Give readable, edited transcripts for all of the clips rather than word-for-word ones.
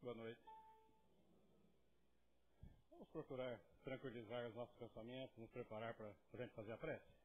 boa noite. Vamos procurar tranquilizar os nossos pensamentos, nos preparar para a gente fazer a prece.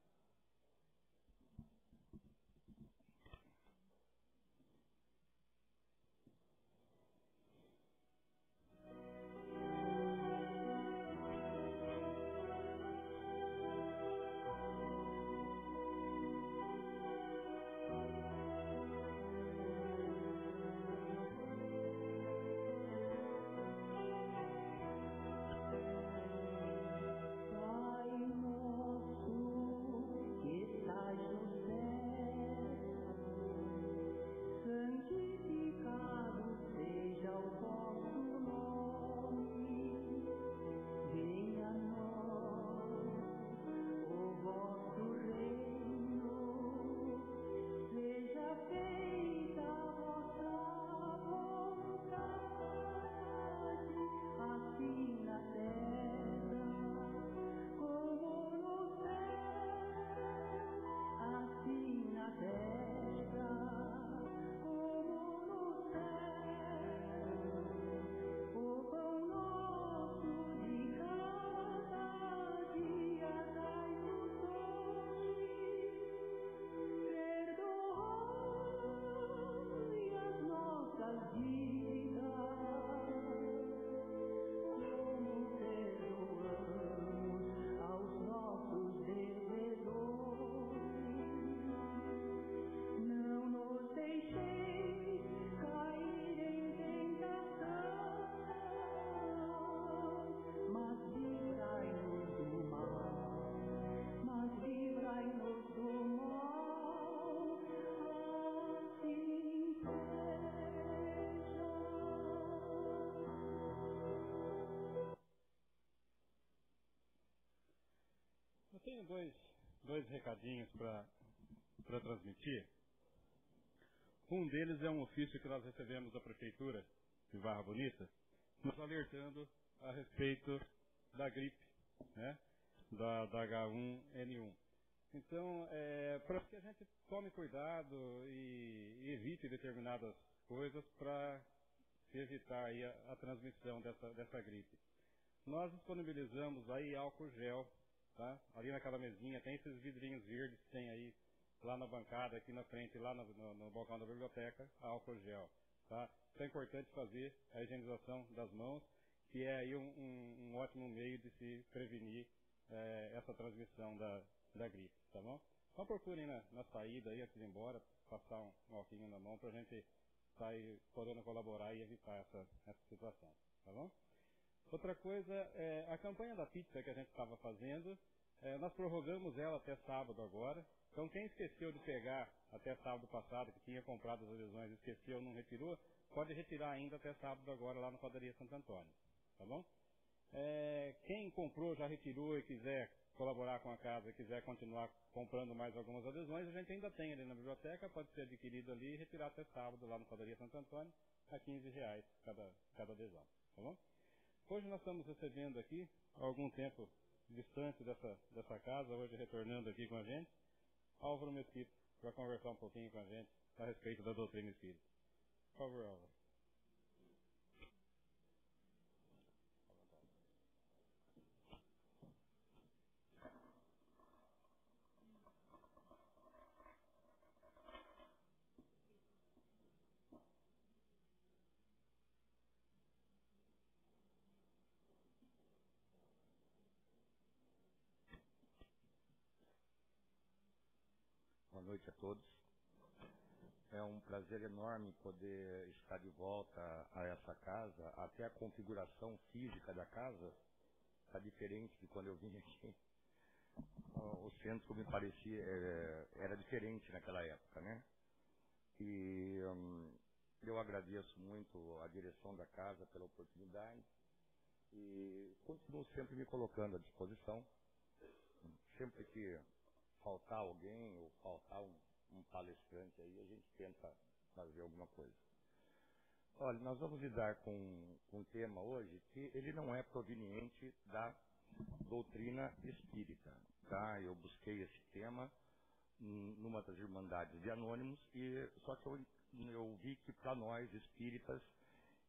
Eu tenho dois recadinhos para transmitir. Um deles é um ofício que nós recebemos da Prefeitura de Barra Bonita, nos alertando a respeito da gripe, né, da H1N1. Então, para que a gente tome cuidado e evite determinadas coisas para evitar aí a transmissão dessa gripe. Nós disponibilizamos aí álcool gel, tá? Ali naquela mesinha tem esses vidrinhos verdes que tem aí lá na bancada, aqui na frente, lá no balcão da biblioteca, álcool gel, tá? Então é importante fazer a higienização das mãos, que é aí um ótimo meio de se prevenir essa transmissão da gripe, tá bom? Então procurem na saída aí, antes de ir embora, passar um alquinho na mão para a gente estar aí podendo colaborar e evitar essa situação, tá bom? Outra coisa, a campanha da pizza que a gente estava fazendo, nós prorrogamos ela até sábado agora. Então quem esqueceu de pegar até sábado passado, que tinha comprado as adesões, esqueceu, não retirou, pode retirar ainda até sábado agora lá na Padaria Santo Antônio, tá bom? Quem comprou, já retirou e quiser colaborar com a casa e quiser continuar comprando mais algumas adesões, a gente ainda tem ali na biblioteca, pode ser adquirido ali e retirar até sábado lá na Padaria Santo Antônio, a R$15 cada adesão, tá bom? Hoje nós estamos recebendo aqui, há algum tempo distante dessa casa, hoje retornando aqui com a gente, Álvaro Mesquita, para conversar um pouquinho com a gente a respeito da doutrina espírita. Por favor, Álvaro. Boa noite a todos. É um prazer enorme poder estar de volta a essa casa. Até a configuração física da casa está diferente de quando eu vim aqui. O centro me parecia era diferente naquela época, né? E eu agradeço muito a direção da casa pela oportunidade e continuo sempre me colocando à disposição. Sempre que faltar alguém ou faltar um palestrante aí, a gente tenta fazer alguma coisa. Olha, nós vamos lidar com um tema hoje que ele não é proveniente da doutrina espírita, tá? Eu busquei esse tema numa das Irmandades de Anônimos, e só que eu vi que para nós espíritas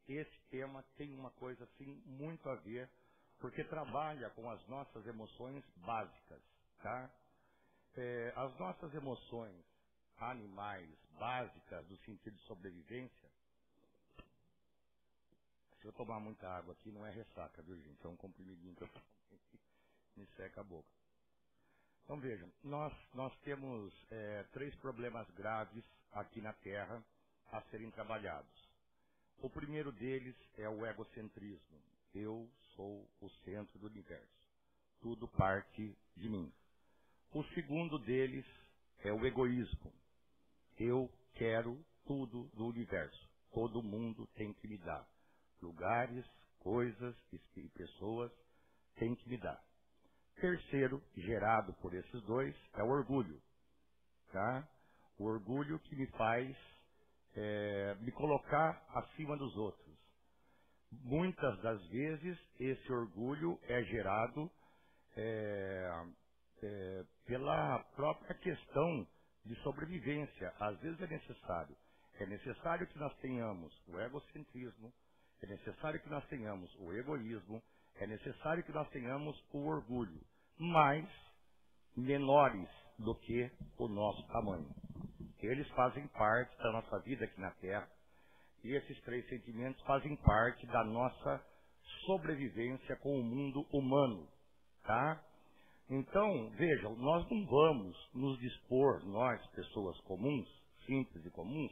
esse tema tem uma coisa assim muito a ver, porque trabalha com as nossas emoções básicas, tá? As nossas emoções animais básicas do sentido de sobrevivência. Se eu tomar muita água aqui, não é ressaca, viu, gente? É um comprimidinho que eu tomo, me seca a boca. Então, vejam, nós temos 3 problemas graves aqui na Terra a serem trabalhados. O primeiro deles é o egocentrismo. Eu sou o centro do universo. Tudo parte de mim. O segundo deles é o egoísmo. Eu quero tudo do universo. Todo mundo tem que me dar. Lugares, coisas e pessoas têm que me dar. Terceiro, gerado por esses dois, é o orgulho. Tá? O orgulho que me faz me colocar acima dos outros. Muitas das vezes, esse orgulho é gerado pela própria questão de sobrevivência. Às vezes é necessário. É necessário que nós tenhamos o egocentrismo, é necessário que nós tenhamos o egoísmo, é necessário que nós tenhamos o orgulho, mas menores do que o nosso tamanho. Eles fazem parte da nossa vida aqui na Terra, e esses 3 sentimentos fazem parte da nossa sobrevivência com o mundo humano, tá? Então, vejam, nós não vamos nos dispor, nós, pessoas comuns, simples e comuns,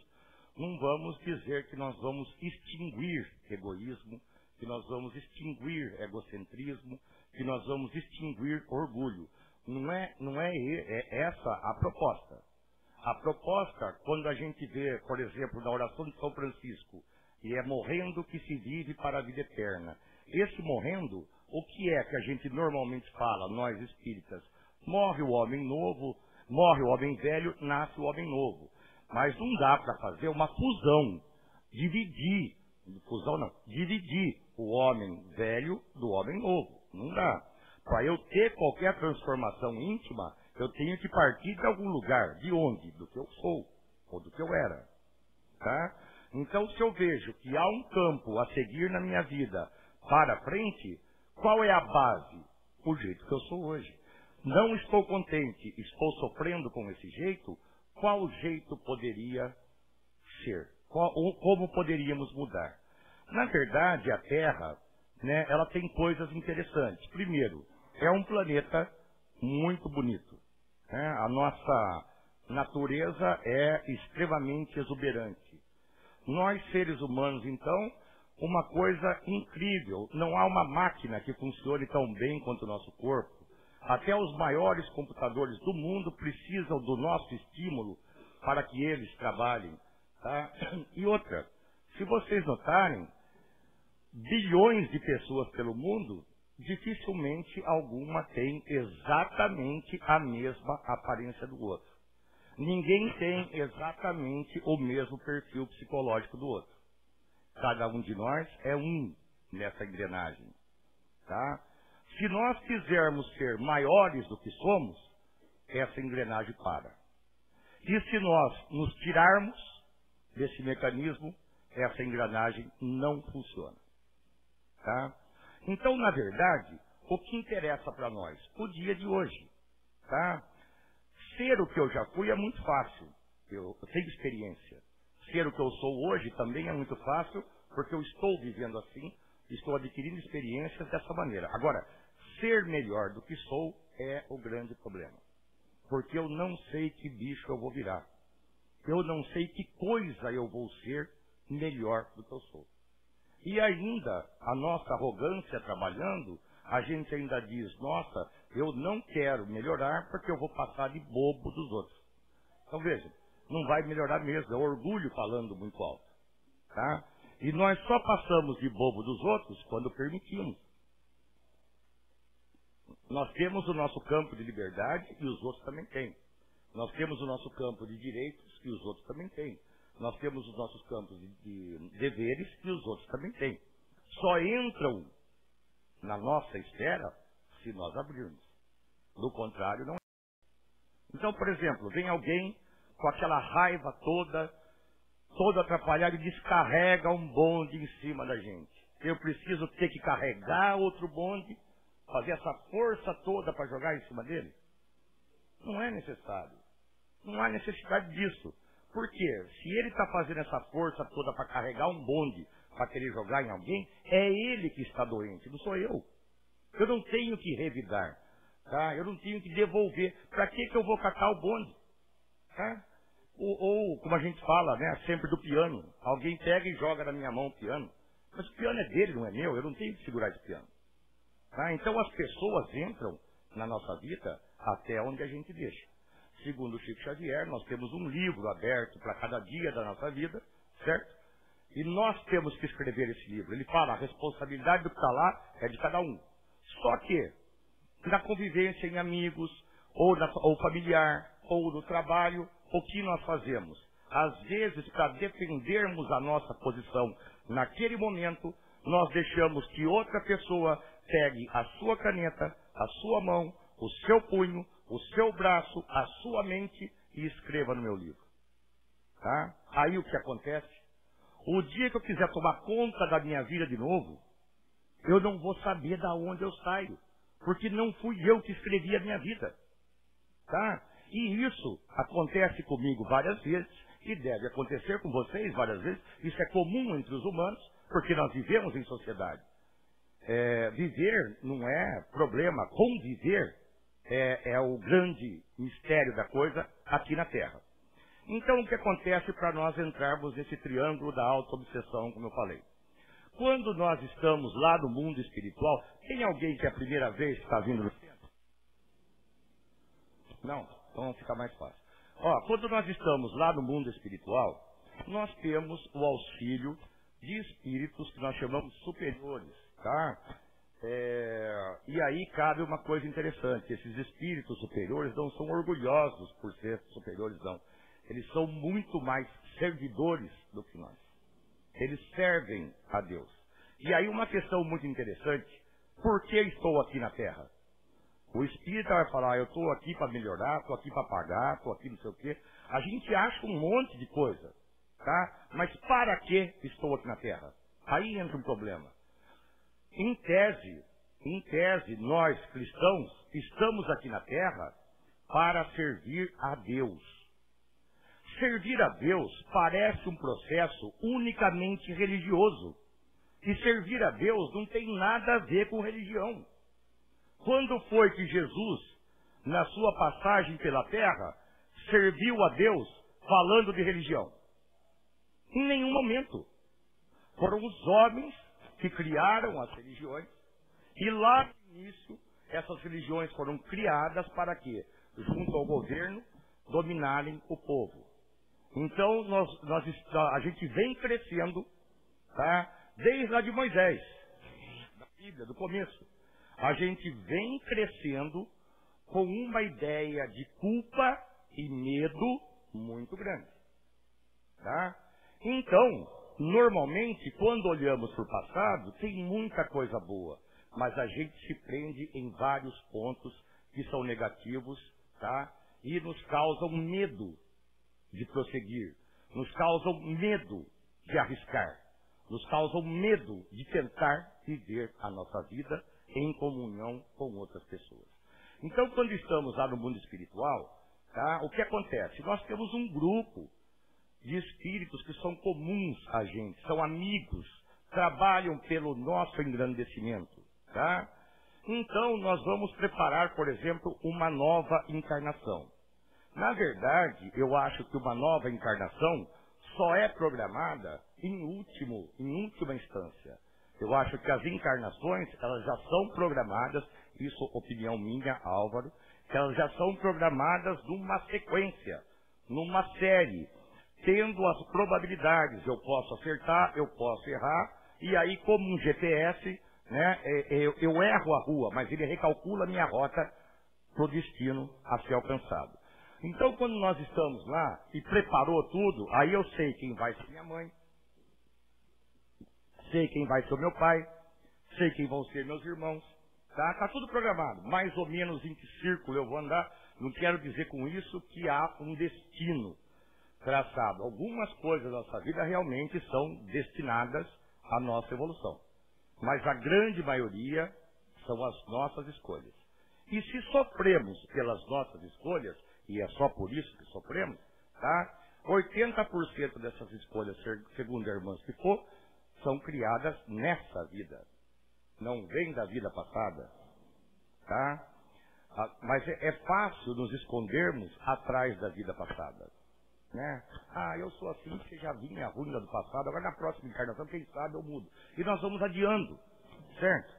não vamos dizer que nós vamos extinguir egoísmo, que nós vamos extinguir egocentrismo, que nós vamos extinguir orgulho. Não é essa a proposta. A proposta, quando a gente vê, por exemplo, na oração de São Francisco, e é morrendo que se vive para a vida eterna. Esse morrendo, o que é que a gente normalmente fala, nós espíritas? Morre o homem novo, morre o homem velho, nasce o homem novo. Mas não dá para fazer uma fusão, dividir o homem velho do homem novo. Não dá. Para eu ter qualquer transformação íntima, eu tenho que partir de algum lugar. De onde? Do que eu sou, ou do que eu era. Tá? Então, se eu vejo que há um campo a seguir na minha vida para frente, qual é a base? O jeito que eu sou hoje. Não estou contente, estou sofrendo com esse jeito, qual jeito poderia ser? Como poderíamos mudar? Na verdade, a Terra, né, ela tem coisas interessantes. Primeiro, é um planeta muito bonito. Né? A nossa natureza é extremamente exuberante. Nós, seres humanos, então, uma coisa incrível. Não há uma máquina que funcione tão bem quanto o nosso corpo. Até os maiores computadores do mundo precisam do nosso estímulo para que eles trabalhem. Tá? E outra, se vocês notarem, bilhões de pessoas pelo mundo, dificilmente alguma tem exatamente a mesma aparência do outro. Ninguém tem exatamente o mesmo perfil psicológico do outro. Cada um de nós é um nessa engrenagem. Tá? Se nós quisermos ser maiores do que somos, essa engrenagem para. E se nós nos tirarmos desse mecanismo, essa engrenagem não funciona. Tá? Então, na verdade, o que interessa para nós? O dia de hoje. Tá? Ser o que eu já fui é muito fácil. Eu tenho experiência. Ser o que eu sou hoje também é muito fácil, porque eu estou vivendo assim, estou adquirindo experiências dessa maneira. Agora, ser melhor do que sou é o grande problema. Porque eu não sei que bicho eu vou virar. Eu não sei que coisa eu vou ser melhor do que eu sou. E ainda, a nossa arrogância trabalhando, a gente ainda diz, nossa, eu não quero melhorar porque eu vou passar de bobo dos outros. Então veja, não vai melhorar mesmo, é o orgulho falando muito alto. Tá? E nós só passamos de bobo dos outros quando permitimos. Nós temos o nosso campo de liberdade e os outros também têm. Nós temos o nosso campo de direitos e os outros também têm. Nós temos os nossos campos de deveres e os outros também têm. Só entram na nossa esfera se nós abrirmos. Do contrário, não é. Então, por exemplo, vem alguém com aquela raiva toda, todo atrapalhado, e descarrega um bonde em cima da gente. Eu preciso ter que carregar outro bonde, fazer essa força toda para jogar em cima dele? Não é necessário. Não há necessidade disso. Por quê? Se ele está fazendo essa força toda para carregar um bonde, para querer jogar em alguém, é ele que está doente, não sou eu. Eu não tenho que revidar, tá? Eu não tenho que devolver. Para que eu vou catar o bonde? Tá? Ou, como a gente fala, né, sempre do piano. Alguém pega e joga na minha mão o piano. Mas o piano é dele, não é meu. Eu não tenho que segurar esse piano. Tá? Então as pessoas entram na nossa vida até onde a gente deixa. Segundo o Chico Xavier, nós temos um livro aberto para cada dia da nossa vida, certo? E nós temos que escrever esse livro. Ele fala, a responsabilidade do que está lá é de cada um. Só que, na convivência em amigos, ou familiar, ou no trabalho, o que nós fazemos? Às vezes, para defendermos a nossa posição naquele momento, nós deixamos que outra pessoa pegue a sua caneta, a sua mão, o seu punho, o seu braço, a sua mente e escreva no meu livro. Tá? Aí o que acontece? O dia que eu quiser tomar conta da minha vida de novo, eu não vou saber de onde eu saio, porque não fui eu que escrevi a minha vida. Tá? E isso acontece comigo várias vezes, e deve acontecer com vocês várias vezes. Isso é comum entre os humanos, porque nós vivemos em sociedade. Viver não é problema, conviver é o grande mistério da coisa aqui na Terra. Então, o que acontece para nós entrarmos nesse triângulo da auto-obsessão, como eu falei? Quando nós estamos lá no mundo espiritual, tem alguém que é a primeira vez que está vindo no centro? Não? Então fica mais fácil. Quando nós estamos lá no mundo espiritual, nós temos o auxílio de espíritos que nós chamamos superiores, tá? E aí cabe uma coisa interessante. Esses espíritos superiores não são orgulhosos por ser superiores, não. Eles são muito mais servidores do que nós. Eles servem a Deus. E aí uma questão muito interessante. Por que estou aqui na Terra? O espírita vai falar, eu estou aqui para melhorar, estou aqui para pagar, estou aqui não sei o quê. A gente acha um monte de coisa, tá? Mas para que estou aqui na Terra? Aí entra um problema. Em tese, nós cristãos estamos aqui na Terra para servir a Deus. Servir a Deus parece um processo unicamente religioso. E servir a Deus não tem nada a ver com religião. Quando foi que Jesus, na sua passagem pela terra, serviu a Deus falando de religião? Em nenhum momento. Foram os homens que criaram as religiões. E lá no início, essas religiões foram criadas para quê? Junto ao governo, dominarem o povo. Então, a gente vem crescendo, tá? Desde lá de Moisés, da Bíblia, do começo. A gente vem crescendo com uma ideia de culpa e medo muito grande. Tá? Então, normalmente, quando olhamos para o passado, tem muita coisa boa. Mas a gente se prende em vários pontos que são negativos, tá? E nos causam medo de prosseguir, nos causam medo de arriscar, nos causam medo de tentar viver a nossa vida em comunhão com outras pessoas. Então, quando estamos lá no mundo espiritual, tá, o que acontece? Nós temos um grupo de espíritos que são comuns a gente, são amigos, trabalham pelo nosso engrandecimento. Tá? Então, nós vamos preparar, por exemplo, uma nova encarnação. Na verdade, eu acho que uma nova encarnação só é programada em última instância. Eu acho que as encarnações, elas já são programadas, isso opinião minha, Álvaro, que elas já são programadas numa sequência, numa série, tendo as probabilidades. Eu posso acertar, eu posso errar, e aí como um GPS, né, eu erro a rua, mas ele recalcula a minha rota para o destino a ser alcançado. Então, quando nós estamos lá e preparou tudo, aí eu sei quem vai ser minha mãe, sei quem vai ser o meu pai, sei quem vão ser meus irmãos, tá? Tá tudo programado, mais ou menos em que círculo eu vou andar. Não quero dizer com isso que há um destino, traçado. Algumas coisas da nossa vida realmente são destinadas à nossa evolução. Mas a grande maioria são as nossas escolhas. E se sofremos pelas nossas escolhas, e é só por isso que sofremos, tá? 80% dessas escolhas, segundo a irmã Spifou, são criadas nessa vida. Não vem da vida passada, tá? Mas é fácil nos escondermos atrás da vida passada, né? Ah, eu sou assim porque já vinha ruim do passado, agora na próxima encarnação, quem sabe eu mudo. E nós vamos adiando, certo?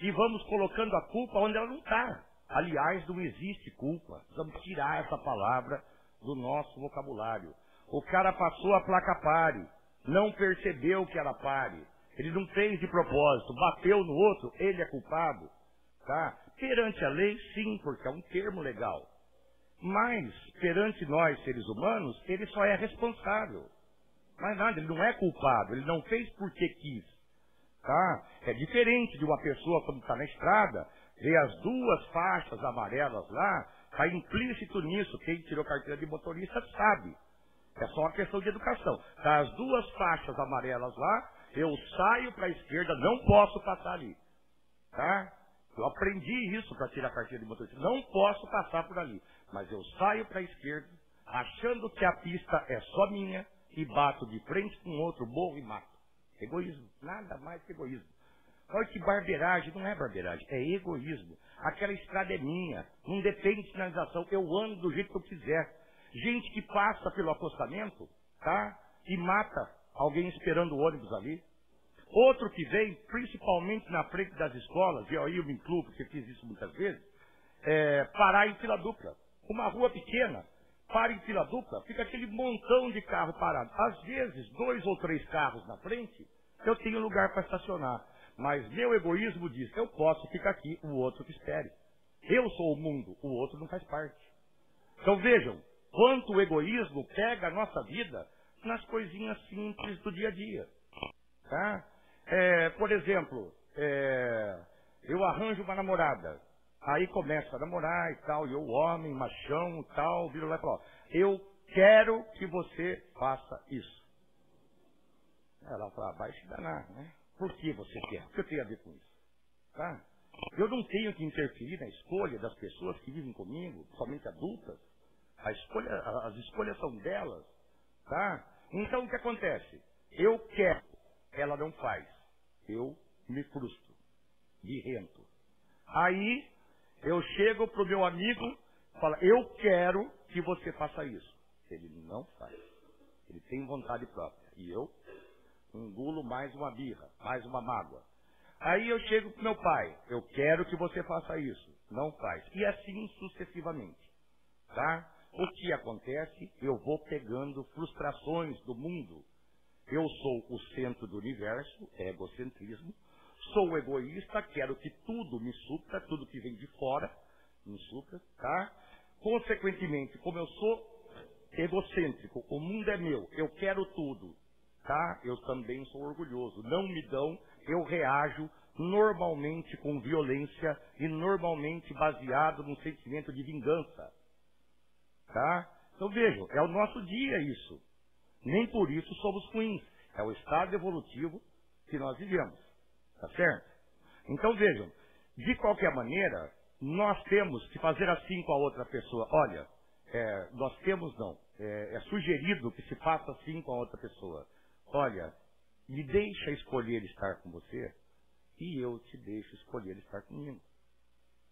E vamos colocando a culpa onde ela não está. Aliás, não existe culpa. Vamos tirar essa palavra do nosso vocabulário. O cara passou a placa pare, não percebeu que era pare. Ele não fez de propósito, bateu no outro, ele é culpado. Tá? Perante a lei, sim, porque é um termo legal. Mas, perante nós, seres humanos, ele só é responsável. Mas nada, ele não é culpado, ele não fez porque quis. Tá? É diferente de uma pessoa quando está na estrada, vê as duas faixas amarelas lá, está implícito nisso, quem tirou carteira de motorista sabe. É só uma questão de educação. Tá, as duas faixas amarelas lá, eu saio para a esquerda, não posso passar ali. Tá? Eu aprendi isso para tirar a carteira de motorista. Não posso passar por ali. Mas eu saio para a esquerda, achando que a pista é só minha, e bato de frente com outro, morro e mato. Egoísmo. Nada mais que egoísmo. Olha que barbeiragem. Não é barbeiragem, é egoísmo. Aquela estrada é minha. Não depende de sinalização. Eu ando do jeito que eu quiser. Gente que passa pelo acostamento, tá? E mata alguém esperando o ônibus ali. Outro que vem, principalmente na frente das escolas, e aí eu me incluo, porque fiz isso muitas vezes, parar em fila dupla. Uma rua pequena, para em fila dupla, fica aquele montão de carro parado. Às vezes, 2 ou 3 carros na frente, eu tenho lugar para estacionar. Mas meu egoísmo diz, eu posso ficar aqui, o outro que espere. Eu sou o mundo, o outro não faz parte. Então vejam, quanto o egoísmo pega a nossa vida nas coisinhas simples do dia a dia. Tá? Por exemplo, eu arranjo uma namorada, aí começa a namorar e tal, e eu, homem, machão e tal, viro lá e falo, eu quero que você faça isso. Ela fala, vai se danar, né? Por que você quer? O que eu tenho a ver com isso? Tá? Eu não tenho que interferir na escolha das pessoas que vivem comigo, somente adultas. As escolhas são delas, tá? Então o que acontece? Eu quero, ela não faz. Eu me frustro, birrento. Aí eu chego pro meu amigo, falo, eu quero que você faça isso. Ele não faz. Ele tem vontade própria. E eu engulo mais uma birra, mais uma mágoa. Aí eu chego pro meu pai, eu quero que você faça isso. Não faz. E assim sucessivamente, tá? O que acontece? Eu vou pegando frustrações do mundo. Eu sou o centro do universo, egocentrismo. Sou egoísta, quero que tudo me supra, tudo que vem de fora me supra, tá? Consequentemente, como eu sou egocêntrico, o mundo é meu, eu quero tudo, tá? Eu também sou orgulhoso. Não me dão, eu reajo normalmente com violência e normalmente baseado num sentimento de vingança. Tá? Então vejam, é o nosso dia isso. Nem por isso somos ruins. É o estado evolutivo que nós vivemos. Tá certo? Então vejam, de qualquer maneira, nós temos que fazer assim com a outra pessoa. Olha, nós temos não. É sugerido que se faça assim com a outra pessoa. Olha, me deixa escolher estar com você e eu te deixo escolher estar comigo.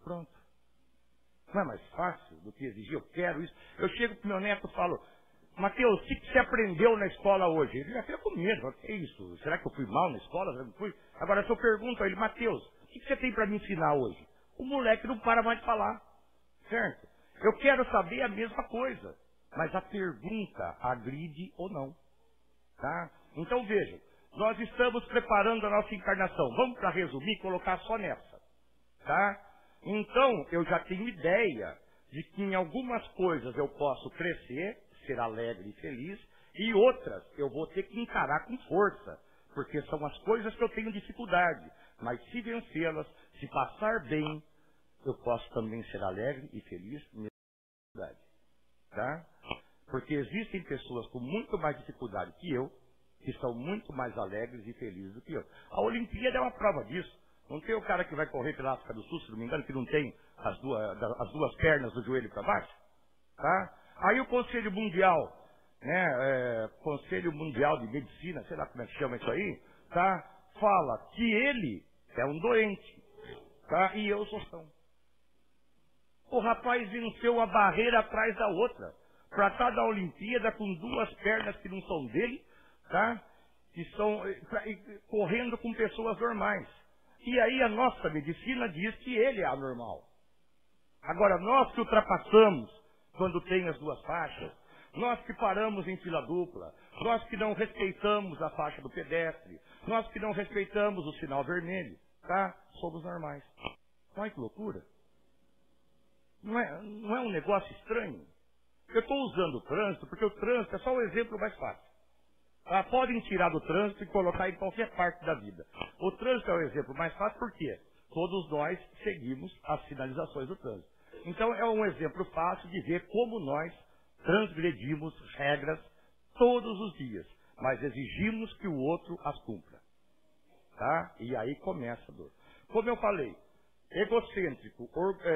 Pronto. Não é mais fácil do que exigir? Eu quero isso. Eu chego pro meu neto e falo, Mateus, o que você aprendeu na escola hoje? Ele já fica com medo. O que é isso? Será que eu fui mal na escola? Será que eu fui? Agora, se eu pergunto a ele, Mateus, o que você tem para me ensinar hoje? O moleque não para mais de falar. Certo? Eu quero saber a mesma coisa. Mas a pergunta agride ou não. Tá? Então, vejam, nós estamos preparando a nossa encarnação. Vamos para resumir e colocar só nessa. Tá? Então, eu já tenho ideia de que em algumas coisas eu posso crescer, ser alegre e feliz, e outras eu vou ter que encarar com força, porque são as coisas que eu tenho dificuldade. Mas se vencê-las, se passar bem, eu posso também ser alegre e feliz. Tá? Porque existem pessoas com muito mais dificuldade que eu, que são muito mais alegres e felizes do que eu. A Olimpíada é uma prova disso. Não tem o cara que vai correr pela África do Sul, se não me engano, que não tem as duas pernas do joelho para baixo? Tá? Aí o Conselho Mundial, Conselho Mundial de Medicina, sei lá como é que chama isso aí, tá? Fala que ele é um doente, tá? E eu sou são. O rapaz venceu a barreira atrás da outra, para estar na Olimpíada com duas pernas que não são dele, tá? Que estão correndo com pessoas normais. E aí a nossa medicina diz que ele é anormal. Agora, nós que ultrapassamos quando tem as duas faixas, nós que paramos em fila dupla, nós que não respeitamos a faixa do pedestre, nós que não respeitamos o sinal vermelho, tá? Somos normais. Olha que loucura. Não é um negócio estranho? Eu estou usando o trânsito porque o trânsito é só o exemplo mais fácil. Podem tirar do trânsito e colocar em qualquer parte da vida. O trânsito é o exemplo mais fácil porque todos nós seguimos as sinalizações do trânsito. Então é um exemplo fácil de ver como nós transgredimos regras todos os dias, mas exigimos que o outro as cumpra. Tá? E aí começa a dor. Como eu falei, egocêntrico,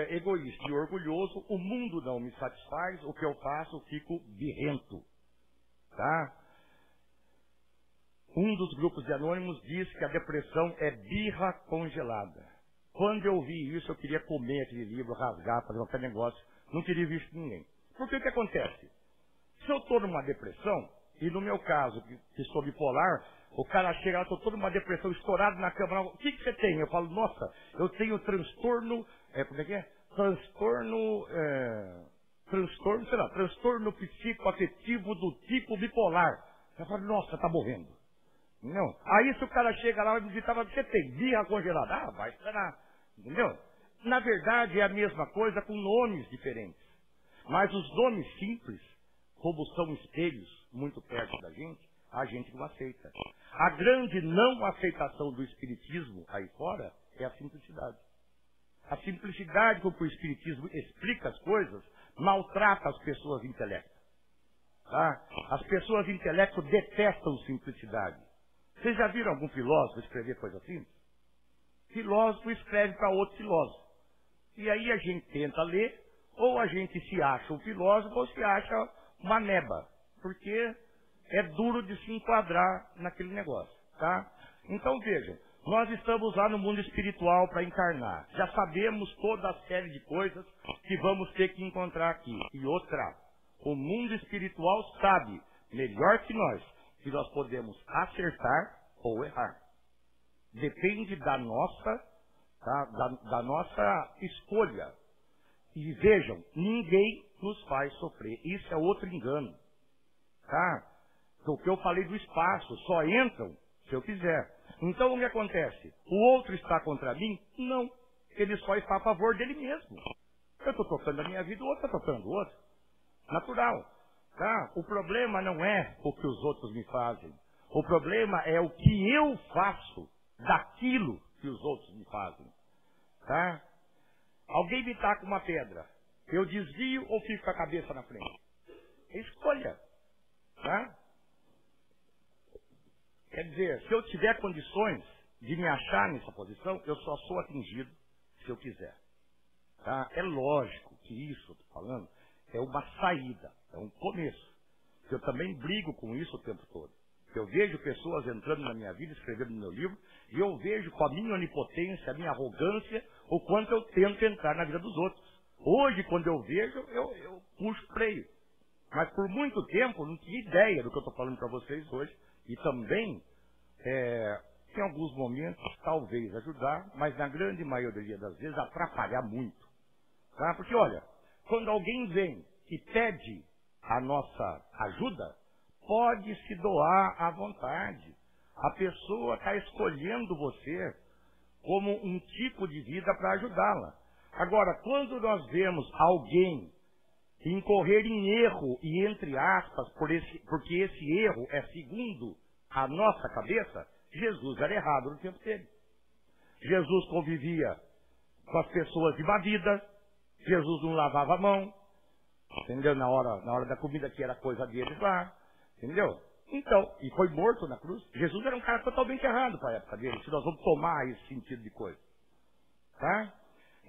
egoísta e orgulhoso, o mundo não me satisfaz, o que eu faço, eu fico birrento. Tá? Um dos grupos de anônimos diz que a depressão é birra congelada. Quando eu vi isso, eu queria comer aquele livro, rasgar, fazer qualquer negócio. Não queria visto ninguém. Porque o que acontece? Se eu estou numa depressão, e no meu caso, que sou bipolar, o cara chega lá, estou todo numa depressão, estourado na cama. O que você tem? Eu falo, nossa, eu tenho transtorno, como é que é? Transtorno psicoafetivo do tipo bipolar. Eu falo, nossa, tá morrendo. Não. Aí se o cara chega lá e me diz, você tem birra congelada? Ah, vai esperar. Entendeu? Na verdade é a mesma coisa com nomes diferentes. Mas os nomes simples, como são espelhos muito perto da gente, a gente não aceita. A grande não aceitação do espiritismo aí fora é a simplicidade. A simplicidade com que o espiritismo explica as coisas maltrata as pessoas intelectas. Tá? As pessoas intelectas detestam simplicidade. Vocês já viram algum filósofo escrever coisa assim? Filósofo escreve para outro filósofo. E aí a gente tenta ler, ou a gente se acha um filósofo, ou se acha uma neba. Porque é duro de se enquadrar naquele negócio. Tá? Então vejam, nós estamos lá no mundo espiritual para encarnar. Já sabemos toda a série de coisas que vamos ter que encontrar aqui. E outra, o mundo espiritual sabe, melhor que nós, que nós podemos acertar ou errar. Depende da nossa, tá? da nossa escolha. E vejam, ninguém nos faz sofrer. Isso é outro engano. Tá? O que eu falei do espaço, só entram se eu quiser. Então o que acontece? O outro está contra mim? Não. Ele só está a favor dele mesmo. Eu estou tocando a minha vida, o outro está tocando o outro. Natural. Tá? O problema não é o que os outros me fazem. O problema é o que eu faço daquilo que os outros me fazem. Tá? Alguém me taca uma pedra. Eu desvio ou fico com a cabeça na frente? Escolha. Tá? Quer dizer, se eu tiver condições de me achar nessa posição, eu só sou atingido se eu quiser. Tá? É lógico que isso, estou falando, é uma saída, é um começo. Eu também brigo com isso o tempo todo. Eu vejo pessoas entrando na minha vida, escrevendo no meu livro, e eu vejo com a minha onipotência, a minha arrogância, o quanto eu tento entrar na vida dos outros. Hoje, quando eu vejo, eu puxo freio. Mas por muito tempo, eu não tinha ideia do que eu estou falando para vocês hoje. E também, em alguns momentos, talvez ajudar, mas na grande maioria das vezes, atrapalhar muito. Tá? Porque, olha, quando alguém vem e pede a nossa ajuda, pode se doar à vontade. A pessoa está escolhendo você como um tipo de vida para ajudá-la. Agora, quando nós vemos alguém incorrer em erro, e entre aspas, porque esse erro é segundo a nossa cabeça, Jesus era errado no tempo dele. Jesus convivia com as pessoas de má vida, Jesus não lavava a mão, Entendeu? Na hora da comida que era coisa deles lá. Entendeu? Então, e foi morto na cruz. Jesus era um cara totalmente errado para a época dele, se nós vamos tomar esse sentido de coisa. Tá?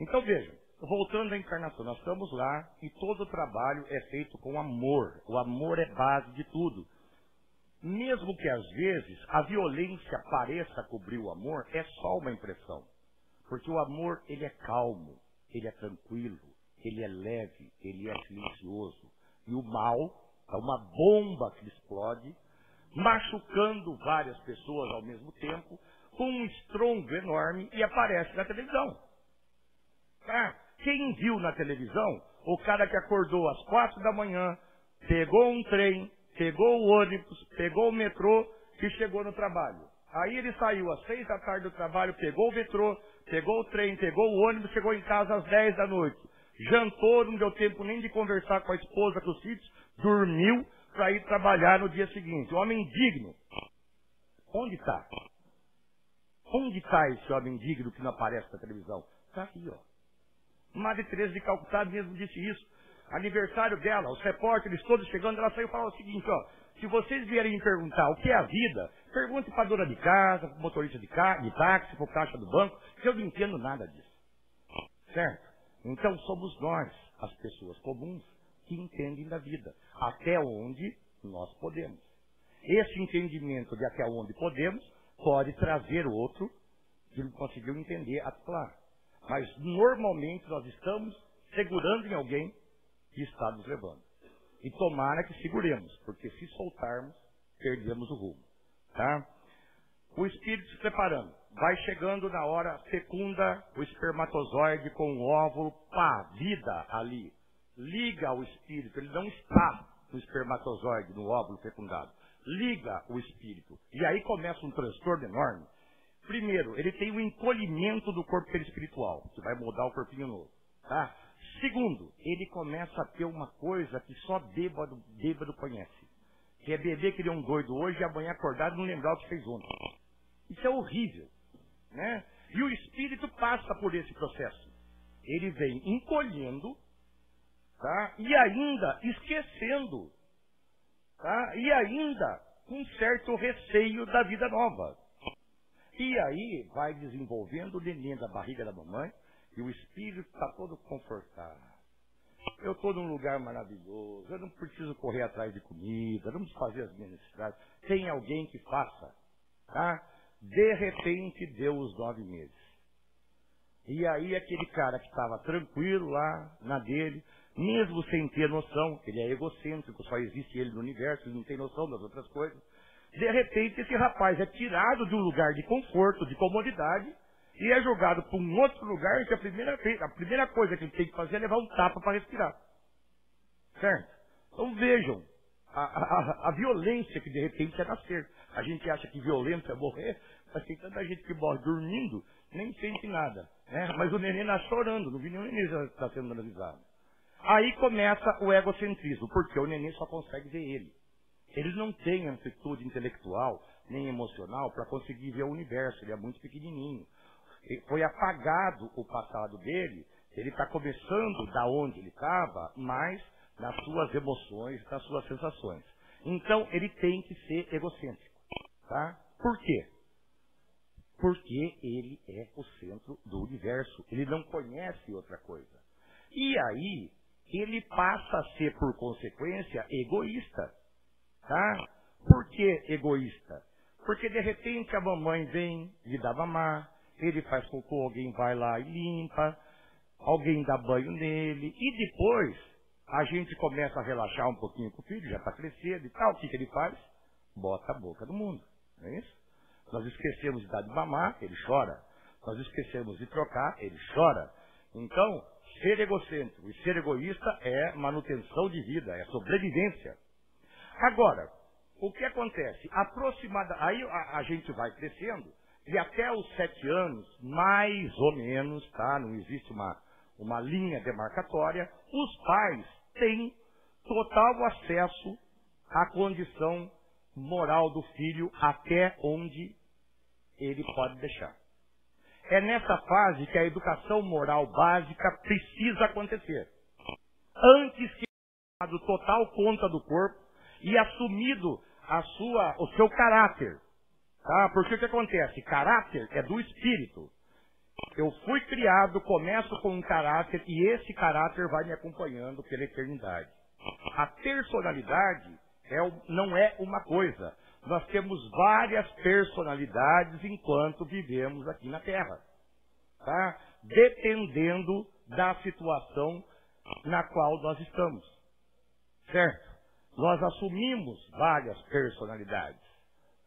Então vejam, voltando à encarnação, nós estamos lá e todo o trabalho é feito com amor. O amor é base de tudo. Mesmo que às vezes a violência pareça cobrir o amor, é só uma impressão. Porque o amor, ele é calmo, ele é tranquilo, ele é leve, ele é silencioso. E o mal é uma bomba que explode, machucando várias pessoas ao mesmo tempo, com um estrondo enorme e aparece na televisão. Ah, quem viu na televisão, o cara que acordou às 4 da manhã, pegou um trem, pegou o ônibus, pegou o metrô e chegou no trabalho. Aí ele saiu às 6 da tarde do trabalho, pegou o metrô, pegou o trem, pegou o ônibus, chegou em casa às 10 da noite. Jantou, não deu tempo nem de conversar com a esposa, com os filhos, dormiu para ir trabalhar no dia seguinte. O homem digno. Onde está? Onde está esse homem digno que não aparece na televisão? Está aqui, ó. Madre Teresa de Calcutá mesmo disse isso. Aniversário dela, os repórteres todos chegando, ela saiu e falou o seguinte, ó. Se vocês vierem me perguntar o que é a vida, pergunte para a dona de casa, para o motorista de táxi, para o caixa do banco, que eu não entendo nada disso. Certo? Então somos nós, as pessoas comuns, que entendem da vida. Até onde nós podemos. Esse entendimento de até onde podemos pode trazer outro que não conseguiu entender até lá. Mas normalmente nós estamos segurando em alguém que está nos levando. E tomara que seguremos, porque se soltarmos, perdemos o rumo. Tá? O espírito se preparando. Vai chegando na hora, fecunda o espermatozoide com o óvulo, pá, vida ali. Liga o espírito, ele não está no espermatozoide, no óvulo fecundado. Liga o espírito. E aí começa um transtorno enorme. Primeiro, ele tem o encolhimento do corpo espiritual, que vai mudar o corpinho novo. Tá? Segundo, ele começa a ter uma coisa que só bêbado conhece. Que é beber que nem um doido hoje e amanhã acordado e não lembrar o que fez ontem. Isso é horrível. Né? E o espírito passa por esse processo. Ele vem encolhendo, tá? E ainda esquecendo. Tá? E ainda com certo receio da vida nova. E aí vai desenvolvendo o neném da barriga da mamãe e o espírito está todo confortável. Eu estou num lugar maravilhoso, eu não preciso correr atrás de comida, não preciso fazer as minhas necessidades. Tem alguém que faça. Tá? De repente deu os 9 meses. E aí aquele cara que estava tranquilo lá na dele, mesmo sem ter noção, ele é egocêntrico, só existe ele no universo, ele não tem noção das outras coisas. De repente, esse rapaz é tirado de um lugar de conforto, de comodidade, e é jogado para um outro lugar que a primeira coisa que ele tem que fazer é levar um tapa para respirar. Certo? Então vejam a violência que de repente é nascer. A gente acha que violência é morrer, mas tem tanta gente que morre dormindo, nem sente nada. Né? Mas o neném nasce chorando, não vi nenhum neném já está sendo analisado. Aí começa o egocentrismo, porque o neném só consegue ver ele. Ele não tem amplitude intelectual, nem emocional, para conseguir ver o universo. Ele é muito pequenininho. Foi apagado o passado dele. Ele está começando da onde ele estava, mas nas suas emoções, nas suas sensações. Então, ele tem que ser egocêntrico. Tá? Por quê? Porque ele é o centro do universo. Ele não conhece outra coisa. E aí, ele passa a ser, por consequência, egoísta. Tá? Por que egoísta? Porque de repente a mamãe vem lhe dá mamar, ele faz cocô, alguém vai lá e limpa, alguém dá banho nele, e depois a gente começa a relaxar um pouquinho com o filho, já está crescendo e tal, o que ele faz? Bota a boca no mundo, não é isso? Nós esquecemos de dar de mamar, ele chora. Nós esquecemos de trocar, ele chora. Então, ser egocêntrico e ser egoísta é manutenção de vida, é sobrevivência. Agora, o que acontece? Aí a gente vai crescendo e até os 7 anos, mais ou menos, tá? Não existe uma linha demarcatória, os pais têm total acesso à condição moral do filho até onde ele pode deixar. É nessa fase que a educação moral básica precisa acontecer. Antes que total conta do corpo e assumido o seu caráter. Tá? Porque o que acontece? Caráter é do espírito. Eu fui criado, começo com um caráter e esse caráter vai me acompanhando pela eternidade. A personalidade não é uma coisa. Nós temos várias personalidades enquanto vivemos aqui na Terra. Tá? Dependendo da situação na qual nós estamos. Certo? Nós assumimos várias personalidades.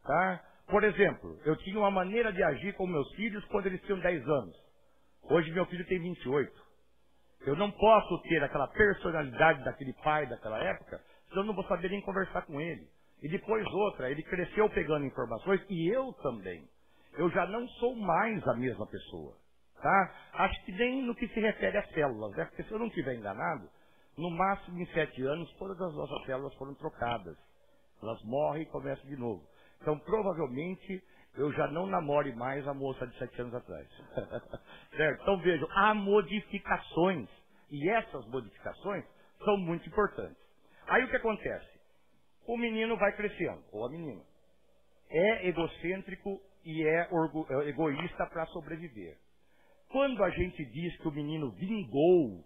Tá? Por exemplo, eu tinha uma maneira de agir com meus filhos quando eles tinham 10 anos. Hoje meu filho tem 28. Eu não posso ter aquela personalidade daquele pai daquela época, senão eu não vou saber nem conversar com ele. E depois outra, ele cresceu pegando informações e eu também. Eu já não sou mais a mesma pessoa. Tá? Acho que nem no que se refere às células, né? Porque se eu não estiver enganado, no máximo em 7 anos todas as nossas células foram trocadas. Elas morrem e começam de novo. Então, provavelmente, eu já não namore mais a moça de 7 anos atrás. Certo? Então, vejam, há modificações. E essas modificações são muito importantes. Aí, o que acontece? O menino vai crescendo, ou a menina. É egocêntrico e é egoísta para sobreviver. Quando a gente diz que o menino vingou,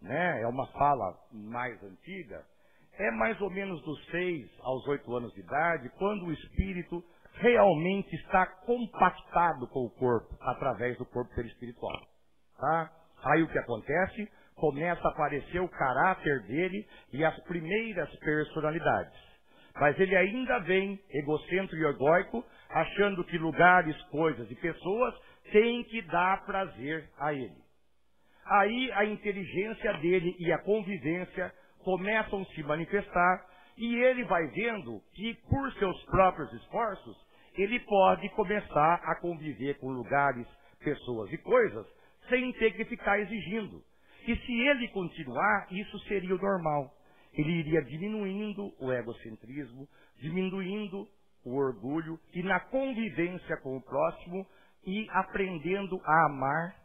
né, é uma fala mais antiga, é mais ou menos dos 6 aos 8 anos de idade, quando o espírito realmente está compactado com o corpo, através do corpo perispiritual. Tá? Aí o que acontece? Começa a aparecer o caráter dele e as primeiras personalidades. Mas ele ainda vem, egocêntrico e egóico, achando que lugares, coisas e pessoas têm que dar prazer a ele. Aí a inteligência dele e a convivência começam a se manifestar e ele vai vendo que, por seus próprios esforços, ele pode começar a conviver com lugares, pessoas e coisas sem ter que ficar exigindo. E se ele continuar, isso seria o normal. Ele iria diminuindo o egocentrismo, diminuindo o orgulho e na convivência com o próximo e aprendendo a amar,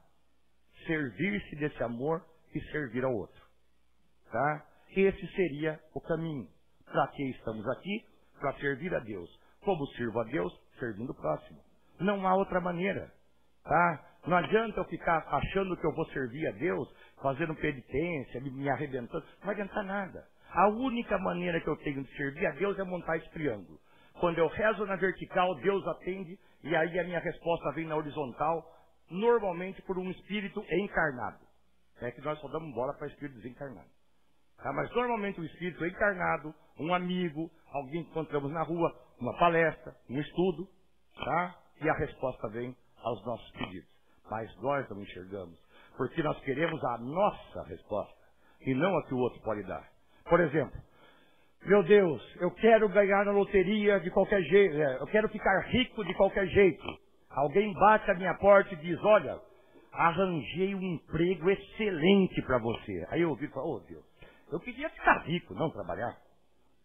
servir-se desse amor e servir ao outro. Tá? Esse seria o caminho. Para que estamos aqui? Para servir a Deus. Como sirvo a Deus? Servindo o próximo. Não há outra maneira. Tá? Não adianta eu ficar achando que eu vou servir a Deus, fazendo penitência, me arrebentando. Não vai adiantar nada. A única maneira que eu tenho de servir a Deus é montar esse triângulo. Quando eu rezo na vertical, Deus atende, e aí a minha resposta vem na horizontal, normalmente por um espírito encarnado. É que nós só damos bola para espírito desencarnado. Tá? Mas normalmente o espírito encarnado, um amigo, alguém que encontramos na rua, uma palestra, um estudo, tá? E a resposta vem aos nossos pedidos. Mas nós não enxergamos, porque nós queremos a nossa resposta, e não a que o outro pode dar. Por exemplo, meu Deus, eu quero ganhar na loteria de qualquer jeito, eu quero ficar rico de qualquer jeito. Alguém bate a minha porta e diz, olha, arranjei um emprego excelente para você. Aí eu ouvi e falo, oh Deus, eu queria ficar rico, não trabalhar.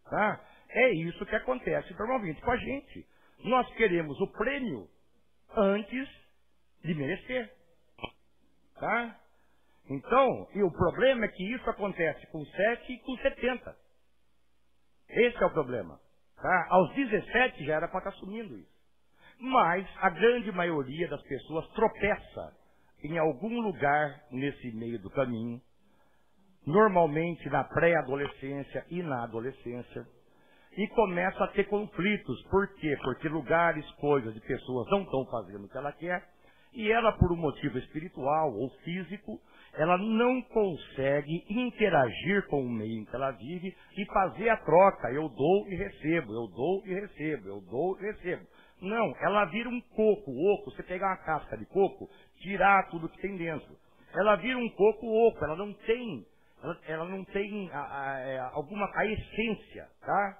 Tá? É isso que acontece normalmente com a gente. Nós queremos o prêmio antes de merecer. Tá? Então, e o problema é que isso acontece com 7 e com 70. Esse é o problema. Tá? Aos 17 já era para estar assumindo isso. Mas a grande maioria das pessoas tropeça em algum lugar nesse meio do caminho, normalmente na pré-adolescência e na adolescência, e começa a ter conflitos. Por quê? Porque lugares, coisas e pessoas não estão fazendo o que ela quer, e ela, por um motivo espiritual ou físico, ela não consegue interagir com o meio em que ela vive e fazer a troca. Eu dou e recebo, eu dou e recebo, eu dou e recebo. Não, ela vira um coco oco. Você pegar uma casca de coco, tirar tudo que tem dentro. Ela vira um coco oco, ela não tem a essência, tá?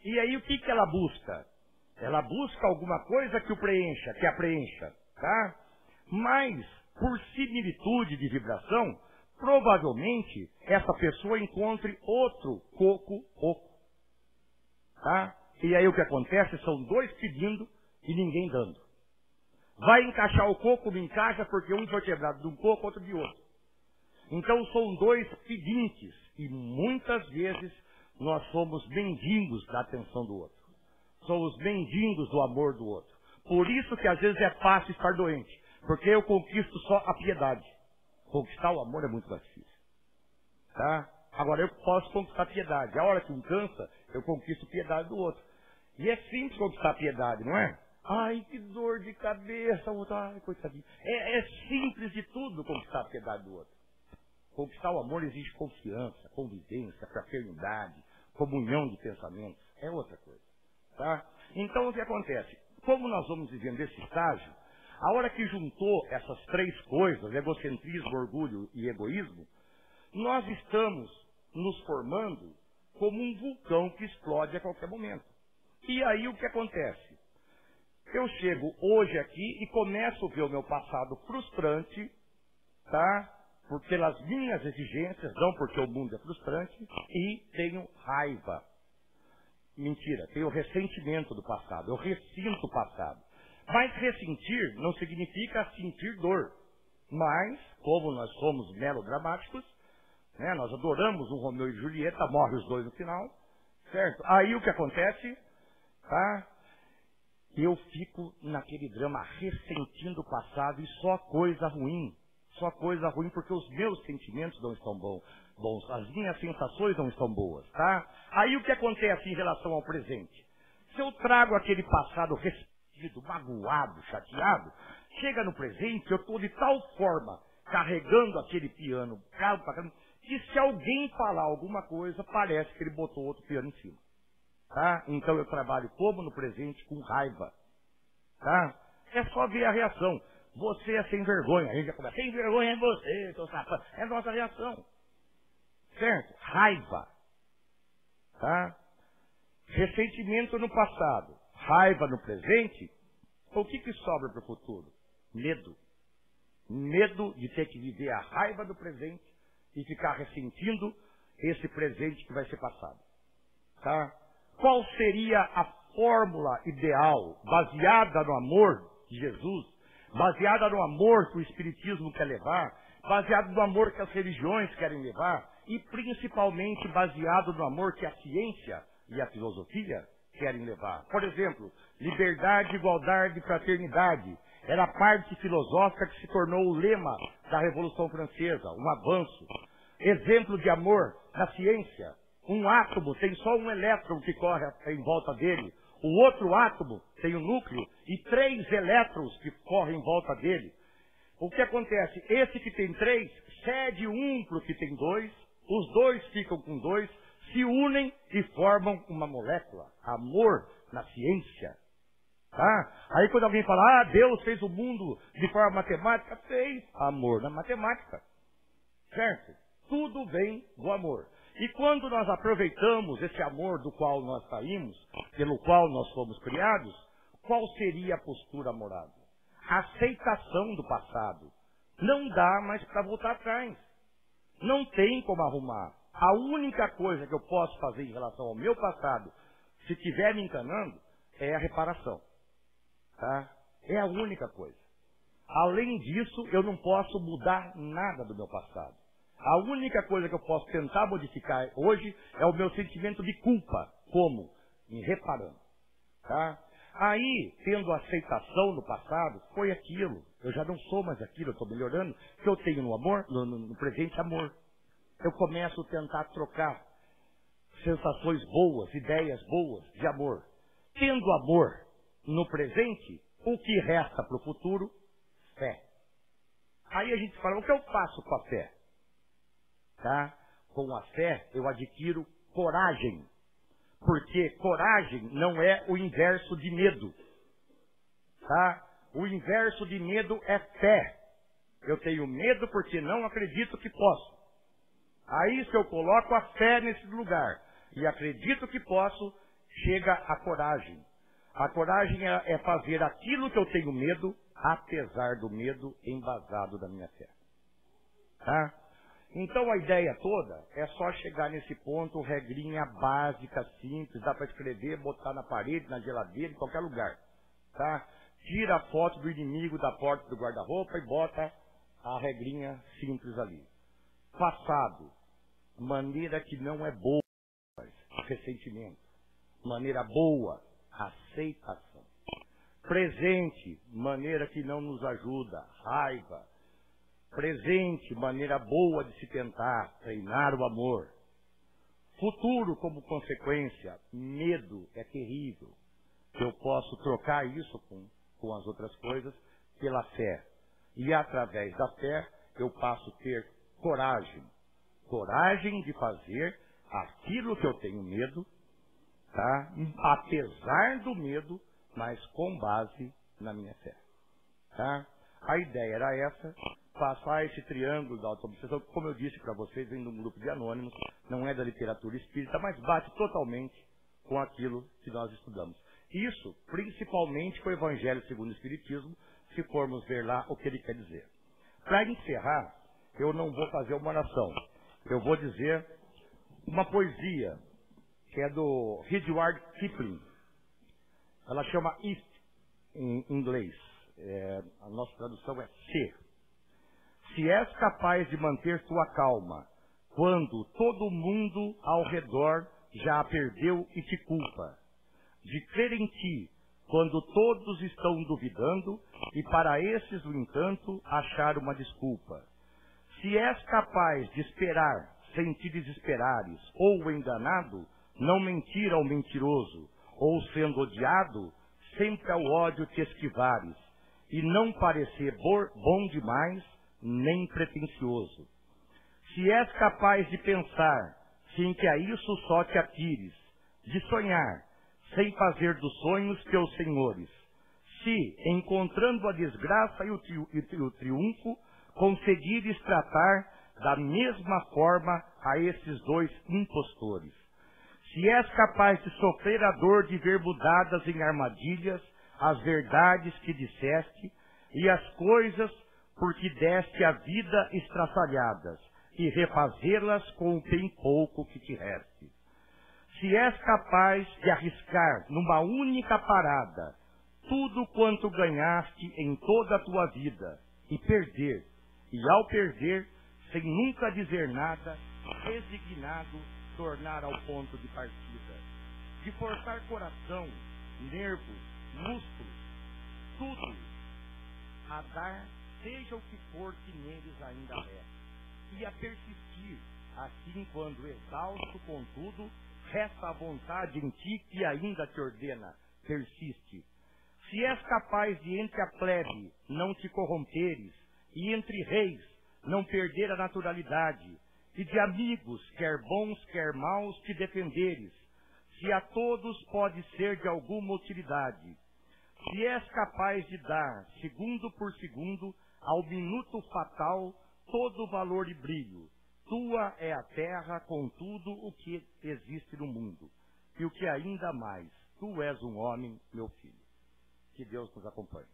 E aí o que ela busca? Ela busca alguma coisa que a preencha, tá? Mas, por similitude de vibração, provavelmente essa pessoa encontre outro coco oco, tá? E aí o que acontece? São dois pedindo e ninguém dando. Vai encaixar o coco, não encaixa porque um foi quebrado de um coco, outro de outro. Então são dois pedintes e muitas vezes nós somos mendigos da atenção do outro. Somos mendigos do amor do outro. Por isso que às vezes é fácil estar doente, porque eu conquisto só a piedade. Conquistar o amor é muito mais difícil. Tá? Agora eu posso conquistar a piedade. A hora que um cansa, eu conquisto a piedade do outro. E é simples conquistar a piedade, não é? Ai, que dor de cabeça, ai, coitadinho. É simples de tudo conquistar a piedade do outro. Conquistar o amor exige confiança, convivência, fraternidade, comunhão de pensamentos. É outra coisa. Tá? Então o que acontece? Como nós vamos vivendo esse estágio, a hora que juntou essas três coisas, egocentrismo, orgulho e egoísmo, nós estamos nos formando como um vulcão que explode a qualquer momento. E aí o que acontece? Eu chego hoje aqui e começo a ver o meu passado frustrante, tá? Pelas minhas exigências, não porque o mundo é frustrante, e tenho raiva. Mentira, tenho ressentimento do passado, eu ressinto o passado. Mas ressentir não significa sentir dor. Mas, como nós somos melodramáticos, né, nós adoramos um Romeu e Julieta, morre os dois no final, certo? Aí o que acontece? Tá? Eu fico naquele drama ressentindo o passado e só coisa ruim. Só coisa ruim porque os meus sentimentos não estão bons. As minhas sensações não estão boas, tá? Aí o que acontece em relação ao presente? Se eu trago aquele passado ressentido, magoado, chateado, chega no presente, eu estou de tal forma carregando aquele piano, que se alguém falar alguma coisa, parece que ele botou outro piano em cima. Tá? Então eu trabalho como no presente com raiva. Tá? É só ver a reação. Você é sem vergonha. A gente já começa, sem vergonha é você, seu safado. É a nossa reação. Certo? Raiva. Tá? Ressentimento no passado. Raiva no presente. O que sobra para o futuro? Medo. Medo de ter que viver a raiva do presente e ficar ressentindo esse presente que vai ser passado. Tá? Qual seria a fórmula ideal, baseada no amor de Jesus, baseada no amor que o Espiritismo quer levar, baseado no amor que as religiões querem levar, e principalmente baseado no amor que a ciência e a filosofia querem levar? Por exemplo, liberdade, igualdade e fraternidade era a parte filosófica que se tornou o lema da Revolução Francesa, um avanço. Exemplo de amor na ciência. Um átomo tem só um elétron que corre em volta dele. O outro átomo tem um núcleo e 3 elétrons que correm em volta dele. O que acontece? Esse que tem 3 cede um para o que tem 2. Os 2 ficam com 2, se unem e formam uma molécula. Amor na ciência. Tá? Aí quando alguém fala, Deus fez o mundo de forma matemática, fez amor na matemática. Certo? Tudo vem do amor. E quando nós aproveitamos esse amor do qual nós saímos, pelo qual nós fomos criados, qual seria a postura moral? A aceitação do passado. Não dá mais para voltar atrás. Não tem como arrumar. A única coisa que eu posso fazer em relação ao meu passado, se estiver me enganando, é a reparação. Tá? É a única coisa. Além disso, eu não posso mudar nada do meu passado. A única coisa que eu posso tentar modificar hoje é o meu sentimento de culpa. Como? Me reparando. Tá? Aí, tendo a aceitação no passado, foi aquilo. Eu já não sou mais aquilo, eu estou melhorando. O que eu tenho no amor, no presente, amor. Eu começo a tentar trocar sensações boas, ideias boas de amor. Tendo amor no presente, o que resta para o futuro? Fé. Aí a gente fala, o que eu faço com a fé? Tá? Com a fé eu adquiro coragem. Porque coragem não é o inverso de medo. Tá? O inverso de medo é fé. Eu tenho medo porque não acredito que posso. Aí se eu coloco a fé nesse lugar e acredito que posso, chega a coragem. A coragem é fazer aquilo que eu tenho medo, apesar do medo embasado da minha fé. Tá? Então a ideia toda é só chegar nesse ponto, regrinha básica, simples, dá para escrever, botar na parede, na geladeira, em qualquer lugar. Tá? Tira a foto do inimigo da porta do guarda-roupa e bota a regrinha simples ali. Passado, maneira que não é boa, ressentimento. Maneira boa, aceitação. Presente, maneira que não nos ajuda, raiva. Presente, maneira boa de se tentar, treinar o amor. Futuro, como consequência, medo é terrível. Eu posso trocar isso com as outras coisas pela fé. E através da fé, eu passo a ter coragem. Coragem de fazer aquilo que eu tenho medo, tá? Apesar do medo, mas com base na minha fé. Tá? A ideia era essa, passar esse triângulo da auto-obsessão, que, como eu disse para vocês, vem de um grupo de anônimos, não é da literatura espírita, mas bate totalmente com aquilo que nós estudamos. Isso, principalmente com o Evangelho segundo o Espiritismo, se formos ver lá o que ele quer dizer. Para encerrar, eu não vou fazer uma oração. Eu vou dizer uma poesia, que é do Rudyard Kipling. Ela chama If, em inglês. A nossa tradução é Se. Se és capaz de manter tua calma, quando todo mundo ao redor já a perdeu e te culpa. De crer em ti, quando todos estão duvidando, e para esses, no entanto, achar uma desculpa. Se és capaz de esperar sem te desesperares, ou enganado, não mentir ao mentiroso, ou sendo odiado, sempre ao ódio te esquivares, e não parecer bom demais, nem pretensioso. Se és capaz de pensar, sem que a isso só te atires, de sonhar, sem fazer dos sonhos teus senhores, se, encontrando a desgraça e o triunfo, conseguires tratar da mesma forma a esses dois impostores. Se és capaz de sofrer a dor de ver mudadas em armadilhas as verdades que disseste e as coisas por que deste a vida estraçalhadas e refazê-las com o bem pouco que te reste. Se és capaz de arriscar numa única parada tudo quanto ganhaste em toda a tua vida e perder, e ao perder, sem nunca dizer nada, resignado, tornar ao ponto de partida, de forçar coração, nervos, músculos, tudo, a dar, seja o que for que neles ainda resta, e a persistir, assim quando exausto, contudo, resta a vontade em ti que ainda te ordena, persiste. Se és capaz de entre a plebe não te corromperes, e entre reis não perder a naturalidade, e de amigos, quer bons, quer maus, te defenderes, se a todos pode ser de alguma utilidade, se és capaz de dar, segundo por segundo, ao minuto fatal, todo o valor e brilho, tua é a terra com tudo o que existe no mundo, e o que ainda mais, tu és um homem, meu filho. Que Deus nos acompanhe.